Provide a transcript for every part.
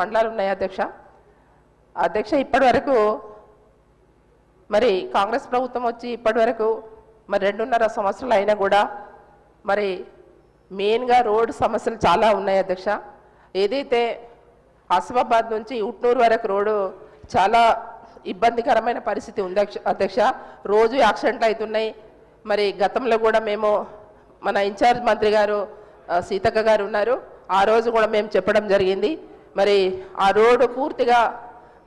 మండలాలు ఉన్నాయి అధ్యక్ష ఇప్పటి వరకు మరి కాంగ్రెస్ ప్రభుత్వం వచ్చి ఇప్పటి వరకు మరి 2.5 సంవత్సరాలు అయినా కూడా మరి మెయిన్గా రోడ్ సమస్యలు చాలా ఉన్నాయి అధ్యక్ష. ఏదైతే ఆసిఫాబాద్ నుంచి ఉట్నూరు వరకు రోడ్డు చాలా ఇబ్బందికరమైన పరిస్థితి ఉంది అధ్యక్ష. రోజు యాక్సిడెంట్లు అవుతున్నాయి. మరి గతంలో కూడా మేము మన ఇన్ఛార్జ్ మంత్రి గారు సీతక్క గారు ఉన్నారు, ఆ రోజు కూడా మేము చెప్పడం జరిగింది. మరి ఆ రోడ్డు పూర్తిగా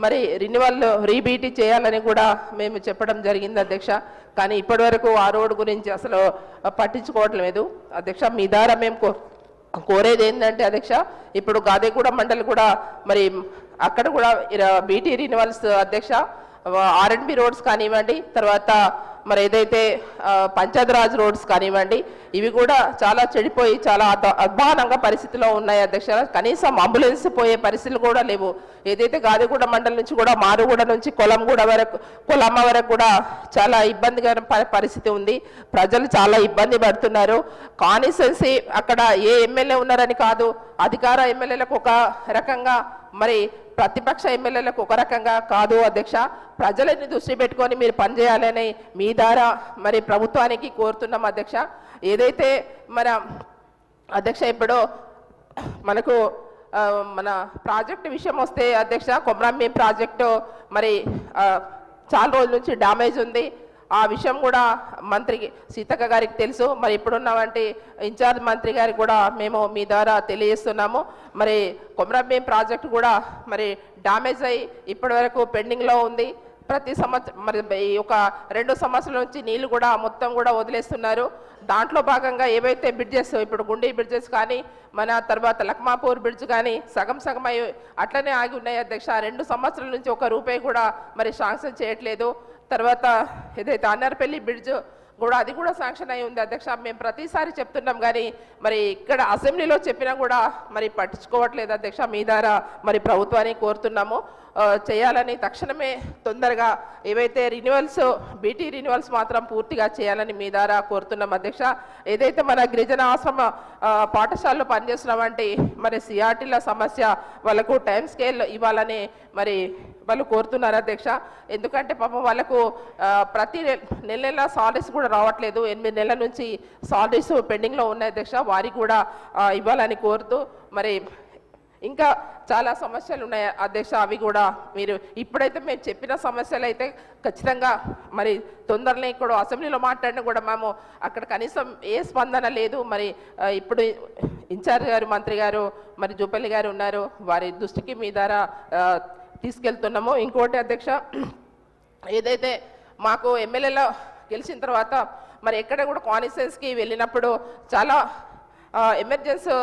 మరి రిన్యువల్ రీబీటీ చేయాలని కూడా మేము చెప్పడం జరిగింది అధ్యక్ష. కానీ ఇప్పటి వరకు ఆ రోడ్డు గురించి అసలు పట్టించుకోవట్లేదు అధ్యక్ష. మీ ద్వారా మేము కోరేది ఏంటంటే అధ్యక్ష, ఇప్పుడు గాదేగూడ మండలి కూడా మరి అక్కడ కూడా బీటీ రిన్యువల్స్ అధ్యక్ష, R&B రోడ్స్ కానివ్వండి, తర్వాత మరి ఏదైతే పంచాయతీరాజ్ రోడ్స్ కానివ్వండి, ఇవి కూడా చాలా చెడిపోయి చాలా అధ్వానంగా పరిస్థితిలో ఉన్నాయి అధ్యక్ష. కనీసం అంబులెన్స్ పోయే పరిస్థితులు కూడా లేవు. ఏదైతే గాదిగూడ మండలం నుంచి కూడా మారుగూడ నుంచి కొలమ్మ వరకు కూడా చాలా ఇబ్బందికర పరిస్థితి ఉంది. ప్రజలు చాలా ఇబ్బంది పడుతున్నారు. కాన్స్టిట్యుయెన్సీ అక్కడ ఏ ఎమ్మెల్యే ఉన్నారని కాదు, అధికార ఎమ్మెల్యేలకు ఒక రకంగా మరి ప్రతిపక్ష ఎమ్మెల్యేలకు ఒక రకంగా కాదు అధ్యక్ష. ప్రజలని దృష్టి పెట్టుకొని మీరు పనిచేయాలని మీ ద్వారా మరి ప్రభుత్వానికి కోరుతున్నాం అధ్యక్ష. ఏదైతే మన అధ్యక్ష ఇప్పుడు మనకు మన ప్రాజెక్టు విషయం వస్తే అధ్యక్ష, కొమరంభీం ప్రాజెక్టు మరి చాలా రోజుల నుంచి డ్యామేజ్ ఉంది. ఆ విషయం కూడా మంత్రి సీతక్క గారికి తెలుసు. మరి ఇప్పుడున్నవంటి ఇన్ఛార్జ్ మంత్రి గారికి కూడా మేము మీ ద్వారా తెలియజేస్తున్నాము. మరి కొమరంభీం ప్రాజెక్టు కూడా మరి డ్యామేజ్ అయ్యి ఇప్పటి వరకు పెండింగ్లో ఉంది. ప్రతి సంవత్సరం మరి ఒక 2 సంవత్సరాల నుంచి నీళ్లు కూడా మొత్తం కూడా వదిలేస్తున్నారు. దాంట్లో భాగంగా ఏవైతే బ్రిడ్జెస్ ఇప్పుడు గుండీ బ్రిడ్జెస్ కానీ మన తర్వాత లక్మాపూర్ బ్రిడ్జ్ కానీ సగం అయి అట్లనే ఆగి ఉన్నాయి అధ్యక్ష. 2 సంవత్సరాల నుంచి ₹1 కూడా మరి శాంక్షన్ చేయట్లేదు. తర్వాత ఏదైతే అన్నారపల్లి బ్రిడ్జ్ కూడా అది కూడా శాంక్షన్ అయి ఉంది అధ్యక్ష. మేము ప్రతిసారి చెప్తున్నాం కానీ మరి ఇక్కడ అసెంబ్లీలో చెప్పినా కూడా మరి పట్టించుకోవట్లేదు అధ్యక్ష. మీ ద్వారా మరి ప్రభుత్వాన్ని కోరుతున్నాము చేయాలని, తక్షణమే తొందరగా ఏవైతే రిన్యువల్స్ బీటీ రిన్యువల్స్ మాత్రం పూర్తిగా చేయాలని మీ ద్వారా కోరుతున్నాం అధ్యక్ష. ఏదైతే మన గిరిజన ఆశ్రమ పాఠశాలలో పనిచేస్తున్నామంటే మరి సిఆర్టీల సమస్య వాళ్ళకు టైం స్కేల్ ఇవ్వాలని మరి వాళ్ళు కోరుతున్నారు అధ్యక్ష. ఎందుకంటే పాపం వాళ్ళకు ప్రతి నెల సాలరీస్ కూడా రావట్లేదు. 8 నెలల నుంచి సాలరీస్ పెండింగ్లో ఉన్నాయి అధ్యక్ష. వారికి కూడా ఇవ్వాలని కోరుతూ మరి ఇంకా చాలా సమస్యలు ఉన్నాయి అధ్యక్ష. అవి కూడా మీరు ఇప్పుడైతే మేము చెప్పిన సమస్యలు అయితే ఖచ్చితంగా మరి తొందరనే ఇక్కడ అసెంబ్లీలో మాట్లాడినా కూడా మేము అక్కడ కనీసం ఏ స్పందన లేదు. మరి ఇప్పుడు ఇన్ఛార్జ్ గారు మంత్రి గారు మరి జూపల్లి గారు ఉన్నారు, వారి దృష్టికి మీ ద్వారా తీసుకెళ్తున్నాము. ఇంకోటి అధ్యక్ష, ఏదైతే మాకు ఎమ్మెల్యేలో గెలిచిన తర్వాత మరి ఎక్కడ కూడా కాన్స్టిట్యుయెన్సీకి వెళ్ళినప్పుడు చాలా ఎమర్జెన్సీ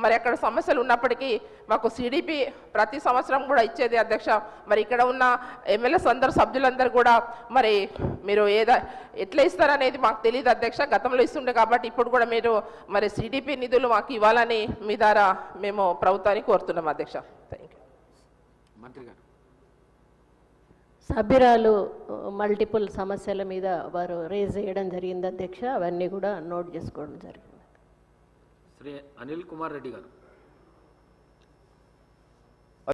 మరి అక్కడ సమస్యలు ఉన్నప్పటికీ మాకు సిడిపి ప్రతి సంవత్సరం కూడా ఇచ్చేది అధ్యక్ష. మరి ఇక్కడ ఉన్న ఎమ్మెల్యేస్ అందరూ సభ్యులందరూ కూడా మరి మీరు ఎట్లా ఇస్తారనేది మాకు తెలియదు అధ్యక్ష. గతంలో ఇస్తుండే కాబట్టి ఇప్పుడు కూడా మీరు మరి సిడిపి నిధులు మాకు ఇవ్వాలని మీ ద్వారా మేము ప్రభుత్వాన్ని కోరుతున్నాం అధ్యక్ష. Thank you. మంత్రి గారు, సభ్యురాలు మల్టిపుల్ సమస్యల మీద వారు రేజ్ చేయడం జరిగింది అధ్యక్ష. అవన్నీ కూడా నోట్ చేసుకోవడం జరిగింది. శ్రీ అనిల్ కుమార్ రెడ్డి గారు.